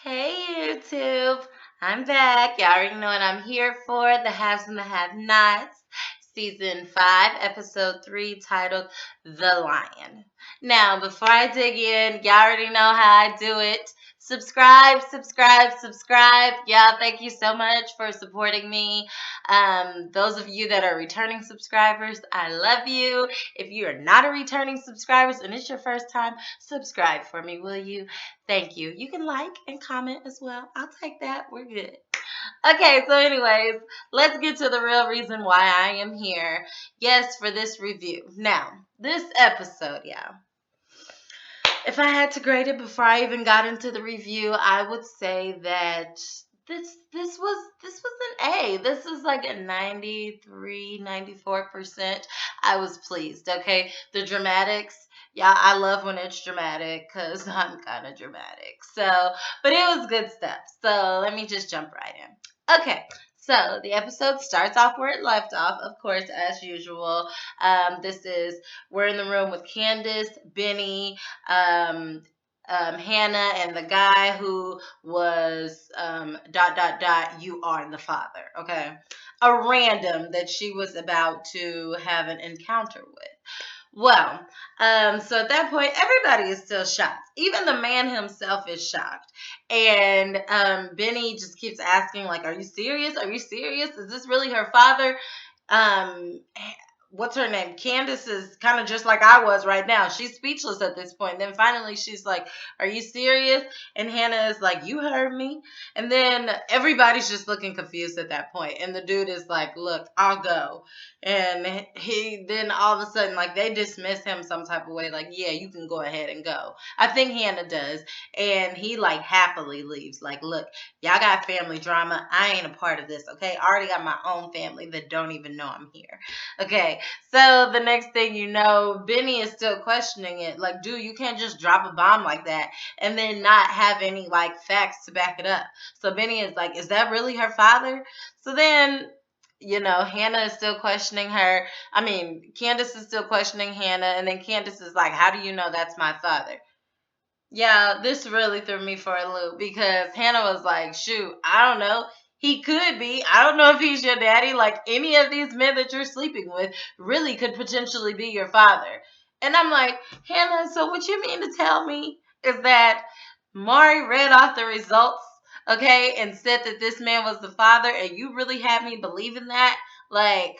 Hey YouTube, I'm back. Y'all already know what I'm here for. The Haves and the Have-Nots, Season 5, Episode 3, titled The Lion. Now, before I dig in, y'all already know how I do it. Subscribe, subscribe, subscribe. Y'all, thank you so much for supporting me. Those of you that are returning subscribers, I love you. If you are not a returning subscriber and it's your first time, subscribe for me, will you? Thank you. You can like and comment as well. I'll take that. We're good. Okay, so anyways, let's get to the real reason why I am here. Yes, for this review. Now, this episode, yeah. If I had to grade it before I even got into the review, I would say that this was an A. This is like a 93, 94%. I was pleased, okay? The dramatics, yeah, I love when it's dramatic because I'm kind of dramatic. But it was good stuff. So let me just jump right in. Okay, so the episode starts off where it left off, of course, as usual. This is we're in the room with Candace, Benny, Hannah, and the guy who was you are the father. Okay, a random that she was about to have an encounter with. Well, so at that point, everybody is still shocked. Even the man himself is shocked. And Benny just keeps asking, like, are you serious? Are you serious? Is this really her father? Um, what's her name? Candace is kind of just like I was right now. She's speechless at this point. Then finally she's like, are you serious? And Hannah is like, you heard me. And then everybody's just looking confused at that point. And the dude is like, look, I'll go. And he then all of a sudden, like, they dismiss him some type of way, like, yeah, you can go ahead and go. I think Hannah does. And he like happily leaves. Like, look, y'all got family drama. I ain't a part of this, okay? I already got my own family that don't even know I'm here. Okay, so the next thing you know, Benny is still questioning it. Like, dude, you can't just drop a bomb like that and then not have any like facts to back it up. So Benny is like, is that really her father? So then, Hannah is still questioning her. I mean, Candace is still questioning Hannah, and then Candace is like, how do you know that's my father? Yeah, this really threw me for a loop because Hannah was like, shoot, I don't know. He could be. I don't know if he's your daddy. Like, any of these men that you're sleeping with really could potentially be your father. And I'm like, Hannah, so what you mean to tell me is that Mari read off the results, okay, and said that this man was the father, and you really had me believing that? Like,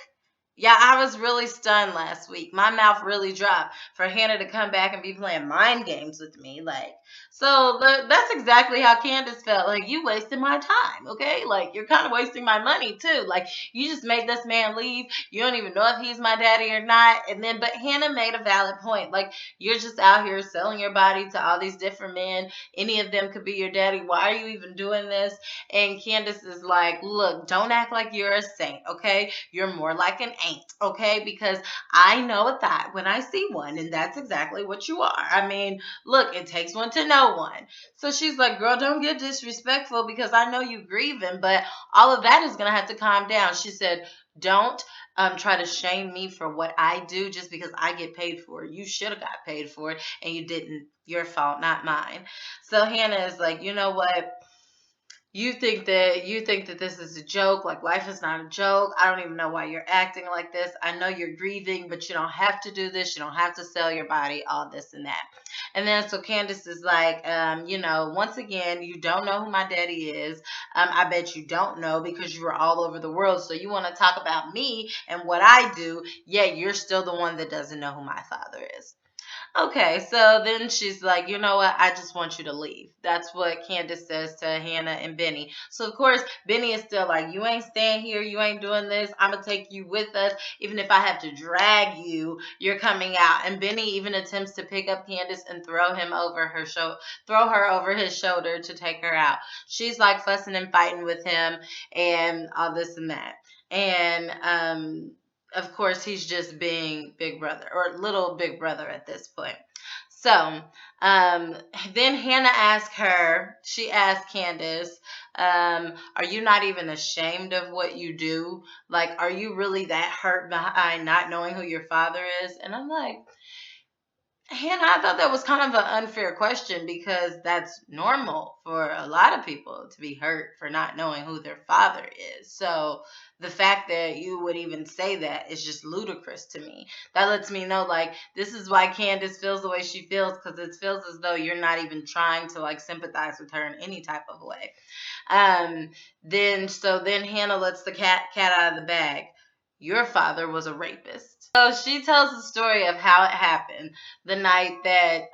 yeah, I was really stunned last week. My mouth really dropped for Hannah to come back and be playing mind games with me. Like, that's exactly how Candace felt. Like, you wasted my time, okay? Like, you're kind of wasting my money too. Like, you just made this man leave. You don't even know if he's my daddy or not. But Hannah made a valid point. Like, you're just out here selling your body to all these different men. Any of them could be your daddy. Why are you even doing this? And Candace is like, look, don't act like you're a saint, okay? You're more like an ain't, okay? Because I know a thought when I see one, and that's exactly what you are. I mean, look, it takes one to know one. So she's like, girl, don't get disrespectful because I know you grieving, but all of that is going to have to calm down. She said, don't try to shame me for what I do just because I get paid for it. You should have got paid for it, and you didn't. Your fault, not mine. So Hannah is like, you know what? You think that this is a joke, like life is not a joke. I don't even know why you're acting like this. I know you're grieving, but you don't have to do this. You don't have to sell your body, all this and that. And then so Candace is like, once again, you don't know who my daddy is. I bet you don't know because you were all over the world. So you want to talk about me and what I do, yet you're still the one that doesn't know who my father is. Okay, so then she's like, you know what? I just want you to leave. That's what Candace says to Hannah and Benny. So, of course, Benny is still like, you ain't staying here. You ain't doing this. I'm going to take you with us. Even if I have to drag you, you're coming out. And Benny even attempts to pick up Candace and throw her over his shoulder to take her out. She's like fussing and fighting with him and all this and that. And, of course, he's just being big brother or little big brother at this point. So then she asked Candace, are you not even ashamed of what you do? Like, are you really that hurt behind not knowing who your father is? And I'm like, Hannah, I thought that was kind of an unfair question because that's normal for a lot of people to be hurt for not knowing who their father is. So the fact that you would even say that is just ludicrous to me. That lets me know, like, this is why Candace feels the way she feels, because it feels as though you're not even trying to, like, sympathize with her in any type of way. Um, then Hannah lets the cat out of the bag. Your father was a rapist. So she tells the story of how it happened the night that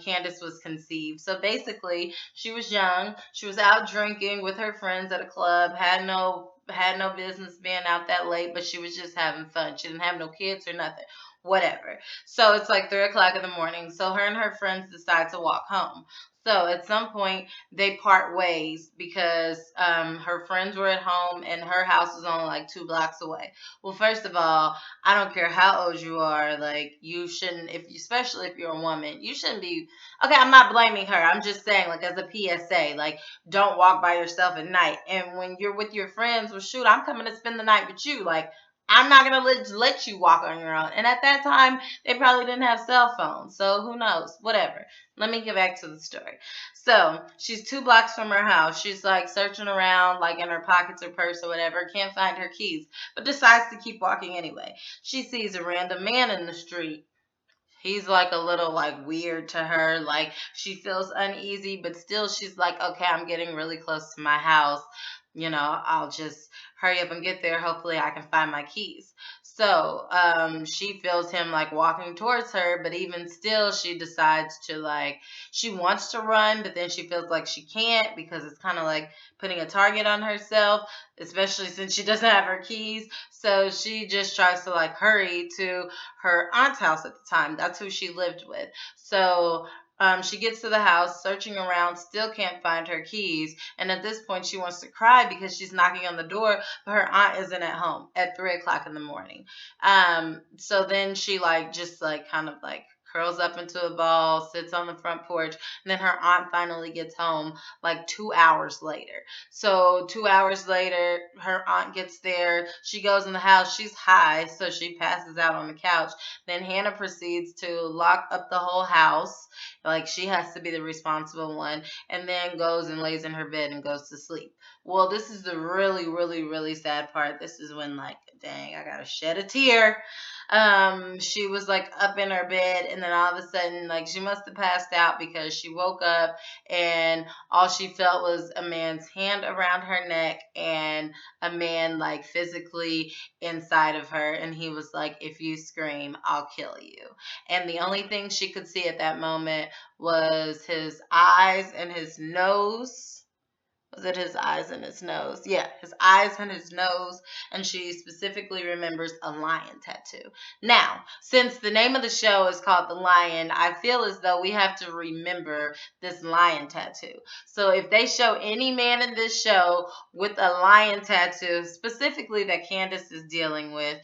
Candace was conceived. So basically, she was young. She was out drinking with her friends at a club. Had no business being out that late, but she was just having fun. She didn't have no kids or nothing. Whatever. So it's like 3 o'clock in the morning. So her and her friends decide to walk home. So at some point they part ways because her friends were at home and her house was only like 2 blocks away. Well, first of all, I don't care how old you are, like you shouldn't, if especially if you're a woman, you shouldn't be. Okay, I'm not blaming her. I'm just saying, like as a PSA, like don't walk by yourself at night. And when you're with your friends, well, shoot, I'm coming to spend the night with you. Like I'm not gonna let you walk on your own. And at that time, they probably didn't have cell phones, so who knows? Whatever. Let me get back to the story. So she's 2 blocks from her house. She's like searching around, like in her pockets or purse or whatever, can't find her keys, but decides to keep walking anyway. She sees a random man in the street. He's like a little like weird to her. Like she feels uneasy, but still she's like, okay, I'm getting really close to my house. I'll just hurry up and get there. Hopefully I can find my keys. So she feels him like walking towards her, but even still she decides to like she wants to run, but then she feels like she can't because it's kind of like putting a target on herself, especially since she doesn't have her keys. So she just tries to like hurry to her aunt's house at the time. That's who she lived with. So she gets to the house, searching around, still can't find her keys. And at this point, she wants to cry because she's knocking on the door, but her aunt isn't at home at 3 o'clock in the morning. So then she like just like kind of like curls up into a ball, sits on the front porch, and then her aunt finally gets home like 2 hours later. So 2 hours later, her aunt gets there. She goes in the house. She's high, so she passes out on the couch. Then Hannah proceeds to lock up the whole house. Like she has to be the responsible one, and then goes and lays in her bed and goes to sleep. Well, this is the really, really, really sad part. This is when, like, dang, I gotta shed a tear. She was like up in her bed, and then all of a sudden, like, she must have passed out because she woke up and all she felt was a man's hand around her neck and a man, like, physically inside of her. And he was like, if you scream, I'll kill you. And the only thing she could see at that moment was his eyes and his nose. Was it his eyes and his nose? Yeah, his eyes and his nose. And she specifically remembers a lion tattoo. Now, since the name of the show is called The Lion, I feel as though we have to remember this lion tattoo. So if they show any man in this show with a lion tattoo, specifically that Candace is dealing with,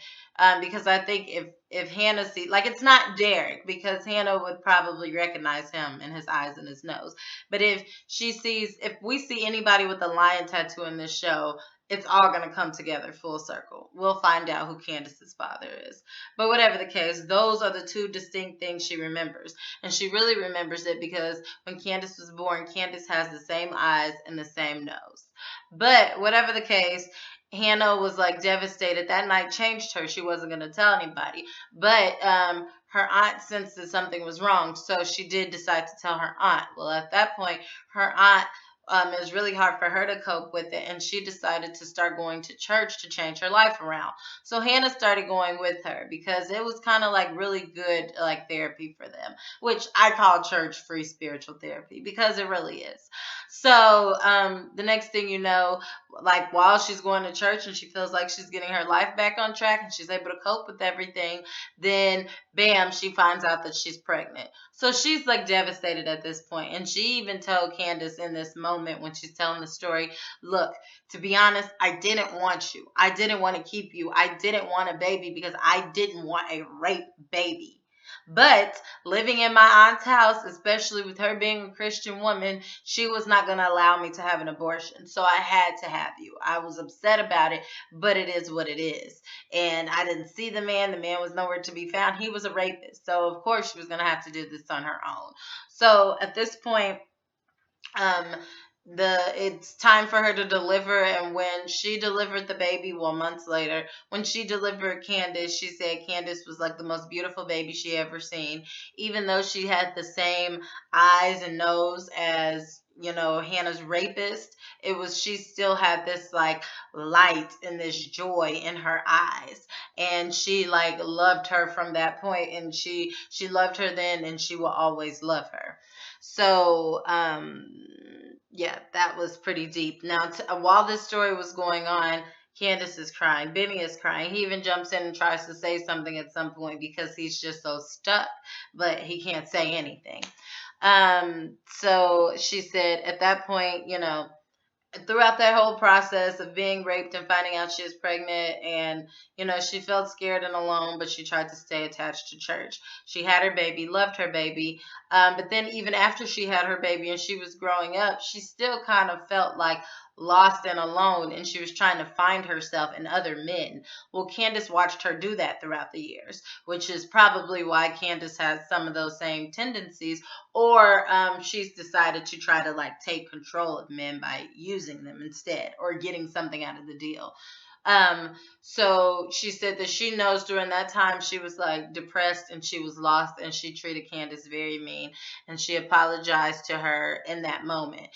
because I think if Hannah sees, like, it's not Derek because Hannah would probably recognize him in his eyes and his nose. But if we see anybody with a lion tattoo in this show, it's all going to come together full circle. We'll find out who Candace's father is. But whatever the case, those are the two distinct things she remembers. And she really remembers it because when Candace was born, Candace has the same eyes and the same nose. But whatever the case, Hannah was like devastated. That night changed her. She wasn't going to tell anybody. But her aunt sensed that something was wrong. So she did decide to tell her aunt. Well, at that point, her aunt, it was really hard for her to cope with it, and she decided to start going to church to change her life around. So Hannah started going with her because it was kind of like really good like therapy for them, which I call church free spiritual therapy because it really is. So the next thing you know, like while she's going to church and she feels like she's getting her life back on track and she's able to cope with everything, then bam, she finds out that she's pregnant. So she's like devastated at this point. And she even told Candace in this moment when she's telling the story, look, to be honest, I didn't want you. I didn't want to keep you. I didn't want a baby because I didn't want a rape baby. But living in my aunt's house, especially with her being a Christian woman, she was not going to allow me to have an abortion. So I had to have you. I was upset about it, but it is what it is. And I didn't see the man. The man was nowhere to be found. He was a rapist. So, of course, she was going to have to do this on her own. So at this point, um it's time for her to deliver, and when she delivered the baby, well, months later, when she delivered Candace, she said Candace was like the most beautiful baby she ever seen, even though she had the same eyes and nose as, Hannah's rapist. It was, she still had this like light and this joy in her eyes, and she like loved her from that point, and she loved her then, and she will always love her. So, yeah, that was pretty deep. Now, while this story was going on, Candace is crying. Benny is crying. He even jumps in and tries to say something at some point because he's just so stuck, but he can't say anything. So she said at that point, throughout that whole process of being raped and finding out she was pregnant, and she felt scared and alone, but she tried to stay attached to church. She had her baby, loved her baby, but then even after she had her baby and she was growing up, she still kind of felt like lost and alone, and she was trying to find herself in other men. Well, Candace watched her do that throughout the years, which is probably why Candace has some of those same tendencies, or she's decided to try to like take control of men by using them instead, or getting something out of the deal. Um, so she said that she knows during that time she was like depressed and she was lost, and she treated Candace very mean, and she apologized to her in that moment.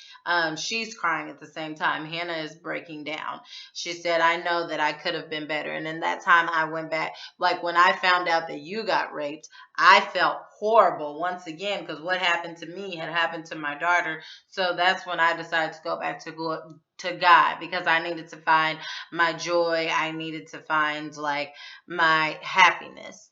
She's crying at the same time. Hannah is breaking down. She said, I know that I could have been better. And in that time I went back, like when I found out that you got raped, I felt horrible once again, because what happened to me had happened to my daughter. So that's when I decided to go back to God, because I needed to find my joy. I needed to find like my happiness.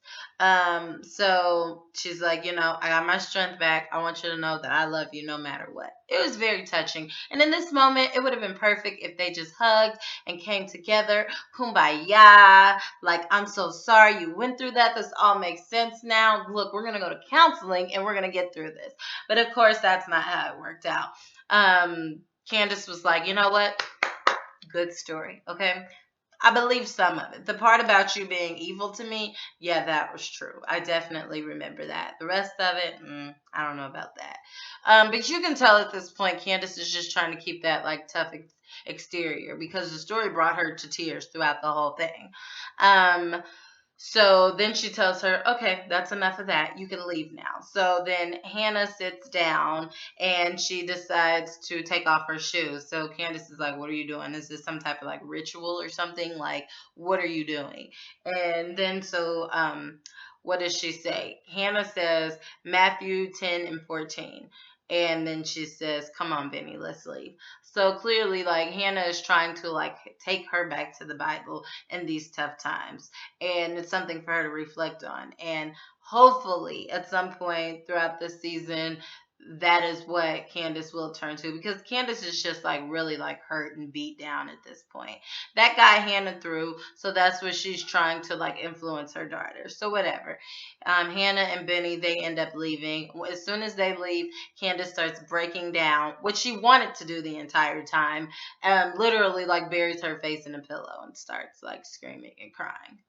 So she's like, I got my strength back. I want you to know that I love you no matter what. It was very touching. And in this moment, it would have been perfect if they just hugged and came together. Kumbaya. Like, I'm so sorry you went through that. This all makes sense now. Look, we're going to go to counseling and we're going to get through this. But of course, that's not how it worked out. Candace was like, you know what? Good story. Okay. I believe some of it. The part about you being evil to me, yeah, that was true. I definitely remember that. The rest of it, I don't know about that. But you can tell at this point, Candace is just trying to keep that like tough exterior, because the story brought her to tears throughout the whole thing. So then she tells her, okay, that's enough of that. You can leave now. So then Hannah sits down and she decides to take off her shoes. So Candace is like, what are you doing? Is this some type of like ritual or something? Like, what are you doing? And then what does she say? Hannah says Matthew 10 and 14. And then she says, come on, Benny, let's leave. So clearly, like, Hannah is trying to like take her back to the Bible in these tough times, and it's something for her to reflect on. And hopefully, at some point throughout this season, that is what Candace will turn to, because Candace is just like really like hurt and beat down at this point. That guy Hannah threw, so that's what she's trying to like influence her daughter. So whatever. Hannah and Benny, they end up leaving. As soon as they leave, Candace starts breaking down, which she wanted to do the entire time. Literally like buries her face in a pillow and starts like screaming and crying.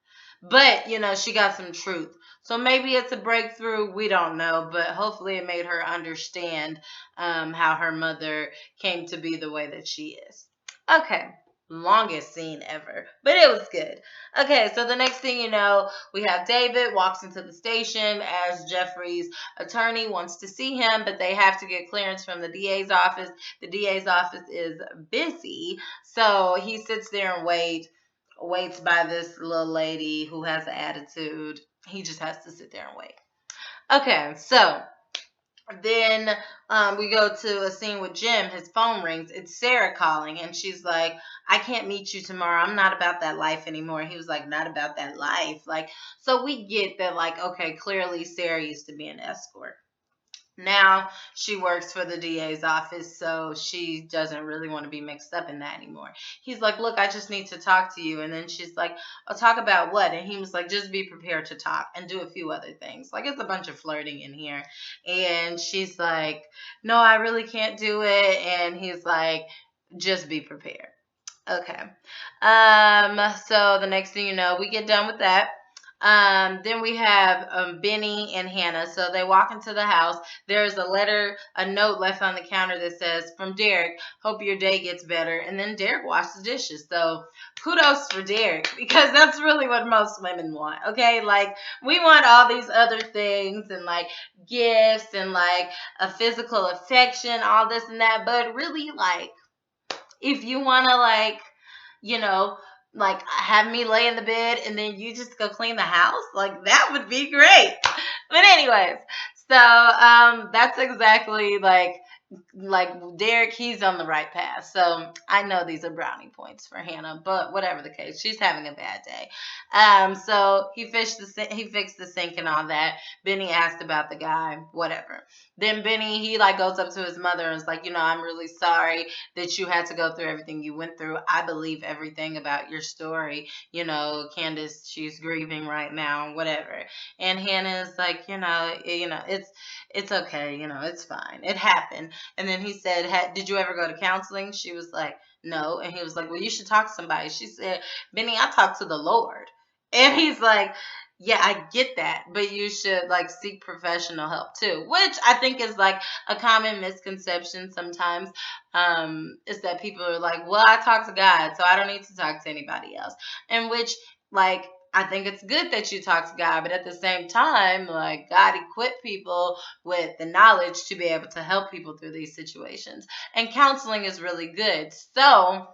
But, she got some truth. So maybe it's a breakthrough. We don't know. But hopefully it made her understand how her mother came to be the way that she is. Okay. Longest scene ever. But it was good. Okay, so the next thing you know, we have David walks into the station as Jeffrey's attorney wants to see him, but they have to get clearance from the DA's office. The DA's office is busy. So he sits there and waits by this little lady who has an attitude. He just has to sit there and wait. Okay, so then we go to a scene with Jim. His phone rings. It's Sarah calling, and she's like, I can't meet you tomorrow. I'm not about that life anymore. He was like, not about that life. Like, so we get that, like, okay, clearly Sarah used to be an escort. Now she works for the DA's office, so she doesn't really want to be mixed up in that anymore. He's like, look, I just need to talk to you. And then she's like, I'll talk about what? And he was like, just be prepared to talk and do a few other things. Like, it's a bunch of flirting in here. And she's like, no, I really can't do it. And he's like, just be prepared. Okay. So the next thing you know, we get done with that. Then we have Benny and Hannah. So they walk into the house. There's a note left on the counter that says, from Derek, hope your day gets better. And then Derek washed the dishes. So kudos for Derek, because that's really what most women want. Okay. Like, we want all these other things and like gifts and like a physical affection, all this and that. But really, like, if you want to, like, you know, like have me lay in the bed and then you just go clean the house, like that would be great. But anyways, so that's exactly like Derek, he's on the right path. So I know these are brownie points for Hannah, but whatever the case, she's having a bad day. So he fixed the sink and all that. Benny asked about the guy, whatever. Then Benny, he like goes up to his mother and is like, I'm really sorry that you had to go through everything you went through. I believe everything about your story. Candace, she's grieving right now, whatever. And Hannah is like, it's okay, it's fine. It happened. And then he said, did you ever go to counseling? She was like, no. And he was like, well, you should talk to somebody. She said, Benny, I talk to the Lord. And he's like, yeah, I get that, but you should like seek professional help too, which I think is like a common misconception sometimes. Is that people are like, well, I talk to God, so I don't need to talk to anybody else. And which, like, I think it's good that you talk to God, but at the same time, like, God equipped people with the knowledge to be able to help people through these situations. And counseling is really good. So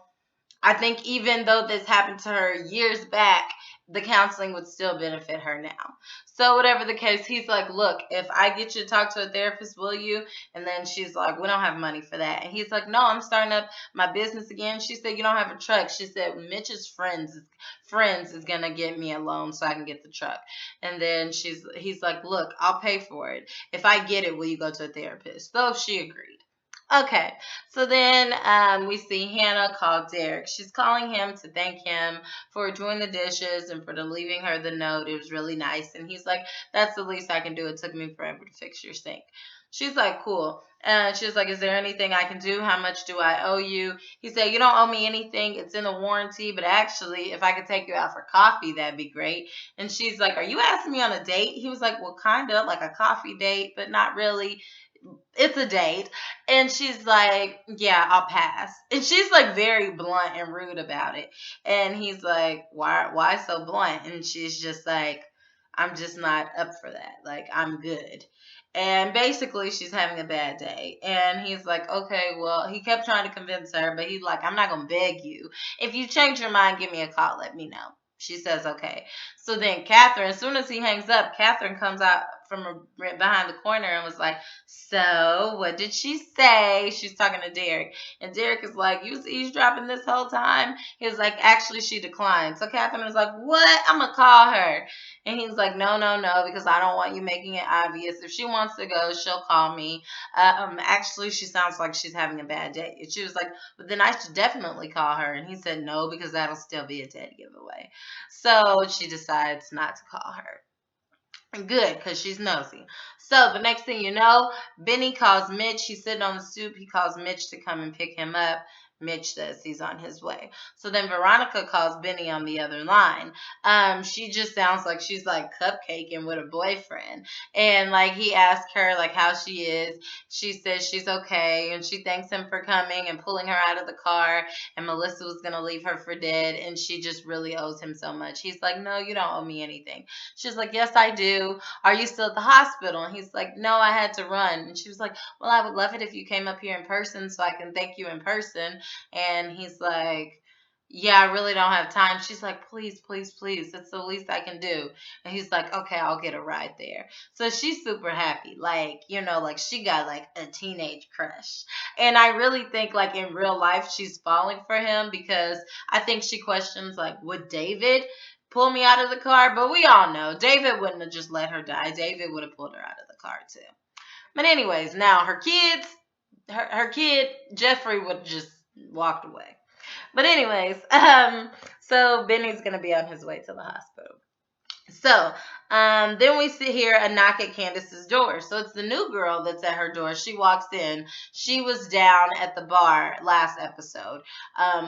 I think even though this happened to her years back, the counseling would still benefit her now. So whatever the case, he's like, look, if I get you to talk to a therapist, will you? And then she's like, we don't have money for that. And he's like, no, I'm starting up my business again. She said, you don't have a truck. She said, Mitch's friends is gonna get me a loan so I can get the truck. And then he's like, look, I'll pay for it. If I get it, will you go to a therapist? So she agreed. Okay, so then we see Hannah call Derek. She's calling him to thank him for doing the dishes and for leaving her the note. It was really nice. And he's like, that's the least I can do. It took me forever to fix your sink. She's like, cool. And she's like, is there anything I can do? How much do I owe you? He said, you don't owe me anything. It's in the warranty. But actually, if I could take you out for coffee, that'd be great. And she's like, are you asking me on a date? He was like, well, kind of like a coffee date, but not really. It's a date. And she's like, yeah, I'll pass. And she's like very blunt and rude about it. And he's like, why so blunt? And she's just like, I'm just not up for that. Like, I'm good. And basically she's having a bad day. And he's like, okay, well, he kept trying to convince her, but he's like, I'm not gonna beg you. If you change your mind, give me a call, let me know. She says, okay. So then Catherine, as soon as he hangs up, Catherine comes out from behind the corner and was like, so what did she say? She's talking to Derek. And Derek is like, you was eavesdropping this whole time? He was like, actually, she declined. So Catherine was like, what? I'm going to call her. And he was like, no, no, no, because I don't want you making it obvious. If she wants to go, she'll call me. Actually, she sounds like she's having a bad day. And she was like, but then I should definitely call her. And he said, no, because that'll still be a dead giveaway. So she decides not to call her. Good, because she's nosy. So the next thing you know, Benny calls Mitch. He's sitting on the stoop. He calls Mitch to come and pick him up. Mitch says he's on his way. So then Veronica calls Benny on the other line. She just sounds like she's like cupcaking with a boyfriend. And like he asked her like how she is. She says she's okay. And she thanks him for coming and pulling her out of the car. And Melissa was going to leave her for dead. And she just really owes him so much. He's like, no, you don't owe me anything. She's like, yes, I do. Are you still at the hospital? And he's like, no, I had to run. And she was like, well, I would love it if you came up here in person so I can thank you in person. And he's like, yeah, I really don't have time. She's like, please, please, please. It's the least I can do. And he's like, okay, I'll get a ride there. So she's super happy. Like, like she got like a teenage crush. And I really think like in real life, she's falling for him because I think she questions like, would David pull me out of the car? But we all know David wouldn't have just let her die. David would have pulled her out of the car too. But anyways, now her kid, Jeffrey would just walked away. But anyways, so Benny's gonna be on his way to the hospital. So, then we see here a knock at Candace's door. So it's the new girl that's at her door. She walks in. She was down at the bar last episode,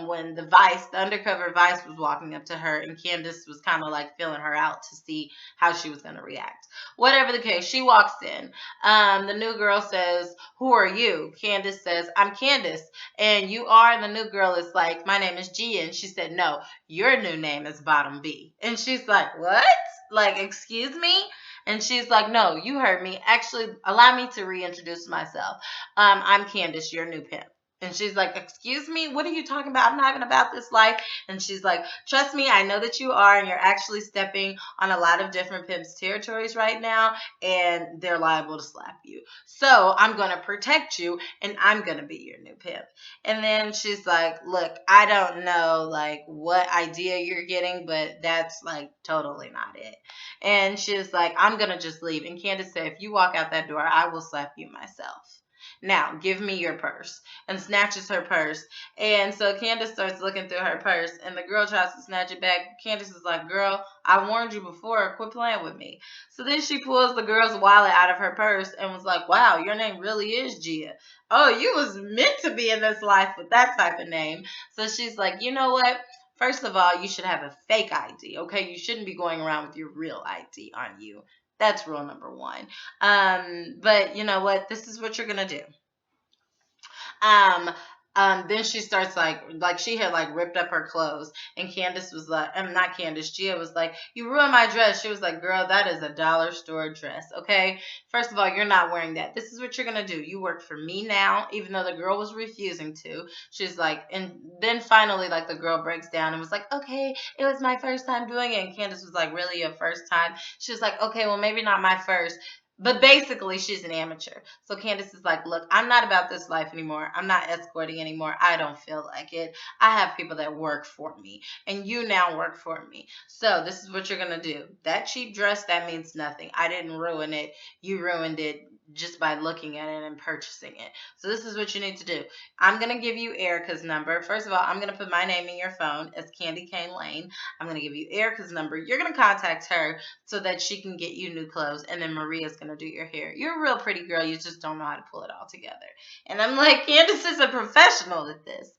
when the undercover Vice was walking up to her, and Candace was kind of like feeling her out to see how she was going to react. Whatever the case, she walks in. The new girl says, "Who are you?" Candace says, "I'm Candace." "And you are?" And the new girl is like, "My name is Gia." And she said, "No, your new name is Bottom B." And she's like, "What? Like, excuse me?" And she's like, "No, you heard me. Actually, allow me to reintroduce myself. I'm Candace, your new pimp." And she's like, "Excuse me? What are you talking about? I'm not even about this life." And she's like, "Trust me, I know that you are, and you're actually stepping on a lot of different pimps' territories right now, and they're liable to slap you. So I'm going to protect you, and I'm going to be your new pimp." And then she's like, "Look, I don't know like what idea you're getting, but that's like totally not it." And she's like, "I'm gonna just leave." And Candace said, "If you walk out that door, I will slap you myself. Now, give me your purse." And snatches her purse. And so Candace starts looking through her purse, and the girl tries to snatch it back. Candace is like, "Girl, I warned you before. Quit playing with me." So then she pulls the girl's wallet out of her purse and was like, "Wow, your name really is Gia. Oh, you was meant to be in this life with that type of name." So she's like, "You know what? First of all, you should have a fake ID, okay? You shouldn't be going around with your real ID on you. That's rule number one. But you know what? This is what you're gonna do. Um, then she starts like she had like ripped up her clothes, and Candace was like, not Candace, Gia was like, "You ruined my dress." She was like, "Girl, that is a dollar store dress, okay? First of all, you're not wearing that. This is what you're gonna do. You work for me now," even though the girl was refusing to. She's like, and then finally, like the girl breaks down and was like, "Okay, it was my first time doing it." And Candace was like, "Really, your first time?" She was like, "Okay, well, maybe not my first." But basically, she's an amateur. So Candace is like, "Look, I'm not about this life anymore. I'm not escorting anymore. I don't feel like it. I have people that work for me, and you now work for me. So this is what you're going to do. That cheap dress, that means nothing. I didn't ruin it. You ruined it just by looking at it and purchasing it. So this is what you need to do. I'm going to give you Erica's number. First of all, I'm going to put my name in your phone as Candy Cane Lane. I'm going to give you Erica's number. You're going to contact her so that she can get you new clothes, and then Maria's going to do your hair. You're a real pretty girl. You just don't know how to pull it all together." And I'm like, Candace is a professional at this.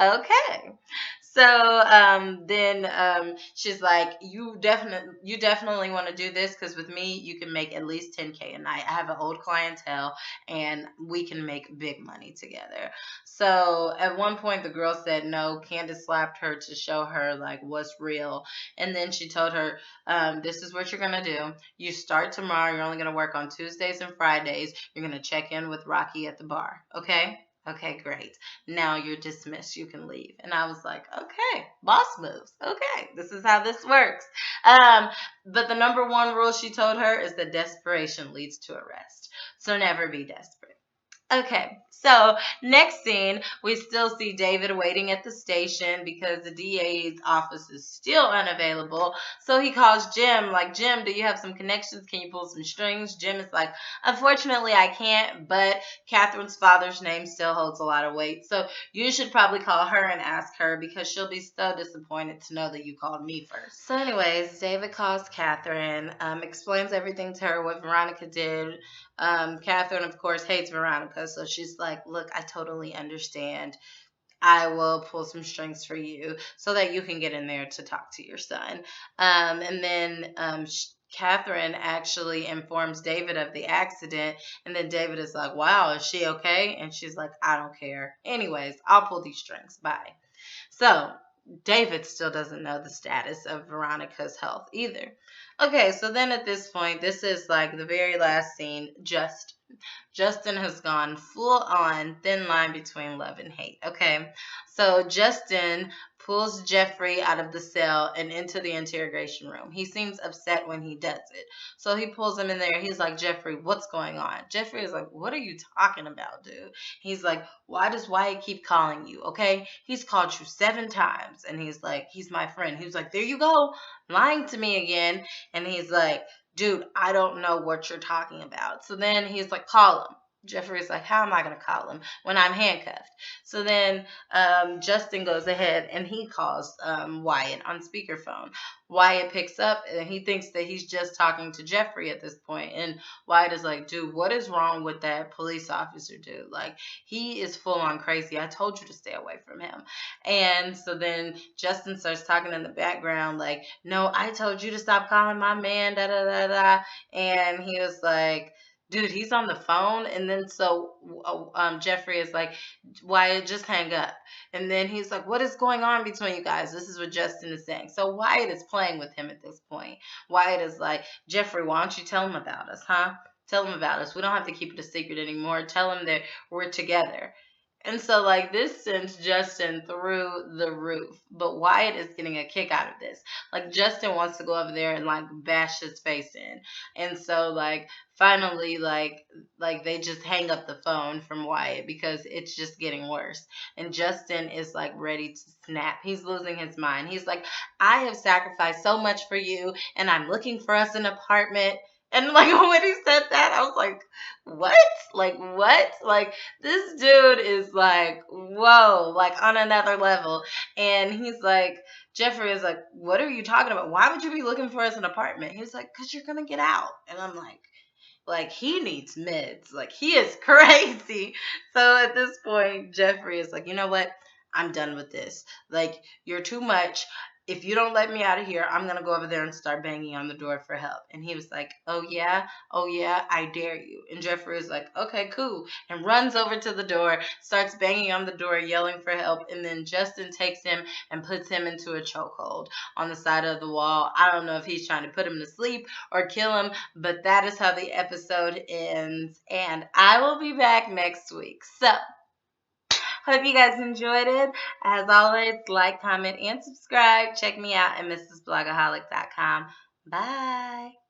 Okay. So then she's like, "You definitely want to do this, because with me you can make at least 10K a night. I have an old clientele, and we can make big money together." So at one point the girl said no. Candace slapped her to show her like what's real, and then she told her, "This is what you're gonna do. You start tomorrow. You're only gonna work on Tuesdays and Fridays. You're gonna check in with Rocky at the bar. Okay?" "Okay, great. Now you're dismissed. You can leave." And I was like, "Okay, boss moves. Okay, this is how this works." Um, but the number one rule she told her is that desperation leads to arrest. So never be desperate. Okay, so next scene, we still see David waiting at the station because the DA's office is still unavailable. So he calls Jim, like, "Jim, do you have some connections? Can you pull some strings?" Jim is like, "Unfortunately, I can't, but Catherine's father's name still holds a lot of weight. So you should probably call her and ask her, because she'll be so disappointed to know that you called me first." So anyways, David calls Catherine, explains everything to her, what Veronica did. Catherine, of course, hates Veronica, so she's like, "Look, I totally understand. I will pull some strings for you so that you can get in there to talk to your son." And then Catherine actually informs David of the accident, and then David is like, "Wow, is she okay?" And she's like, "I don't care. Anyways, I'll pull these strings. Bye." So David still doesn't know the status of Veronica's health either. Okay, so then at this point, this is like the very last scene. Justin has gone full on thin line between love and hate. Okay, so Justin pulls Jeffrey out of the cell and into the interrogation room. He seems upset when he does it. So he pulls him in there. He's like, "Jeffrey, what's going on?" Jeffrey is like, "What are you talking about, dude?" He's like, "Why does Wyatt keep calling you? Okay, he's called you 7 times." And he's like, "He's my friend." He was like, "There you go, lying to me again." And he's like, dude, I don't know what you're talking about. So then he's like, call him. Jeffrey's like, how am I going to call him when I'm handcuffed? So then Justin goes ahead and he calls Wyatt on speakerphone. Wyatt picks up and he thinks that he's just talking to Jeffrey at this point. And Wyatt is like, dude, what is wrong with that police officer, dude? Like, he is full on crazy. I told you to stay away from him. And so then Justin starts talking in the background, like, no, I told you to stop calling my man, da da da da. And he was like, dude, he's on the phone. And then so Jeffrey is like, Wyatt, just hang up. And then he's like, what is going on between you guys? This is what Justin is saying. So Wyatt is playing with him at this point. Wyatt is like, Jeffrey, why don't you tell him about us, huh? Tell him about us. We don't have to keep it a secret anymore. Tell him that we're together. And so, like, this sends Justin through the roof. But Wyatt is getting a kick out of this. Like, Justin wants to go over there and, like, bash his face in. And so, like, finally, they just hang up the phone from Wyatt because it's just getting worse. And Justin is, like, ready to snap. He's losing his mind. He's like, I have sacrificed so much for you, and I'm looking for us an apartment. And, like, when he said that, I was like, what? Like, what? Like, this dude is like, whoa, like on another level. And he's like, Jeffrey is like, what are you talking about? Why would you be looking for us an apartment? He was like, because you're going to get out. And I'm like, he needs meds. Like, he is crazy. So at this point, Jeffrey is like, you know what? I'm done with this. Like, you're too much. If you don't let me out of here, I'm going to go over there and start banging on the door for help. And he was like, oh, yeah, I dare you. And Jeffrey is like, okay, cool. And runs over to the door, starts banging on the door, yelling for help. And then Justin takes him and puts him into a chokehold on the side of the wall. I don't know if he's trying to put him to sleep or kill him, but that is how the episode ends. And I will be back next week. So, hope you guys enjoyed it. As always, like, comment, and subscribe. Check me out at mrsblogaholic.com. Bye.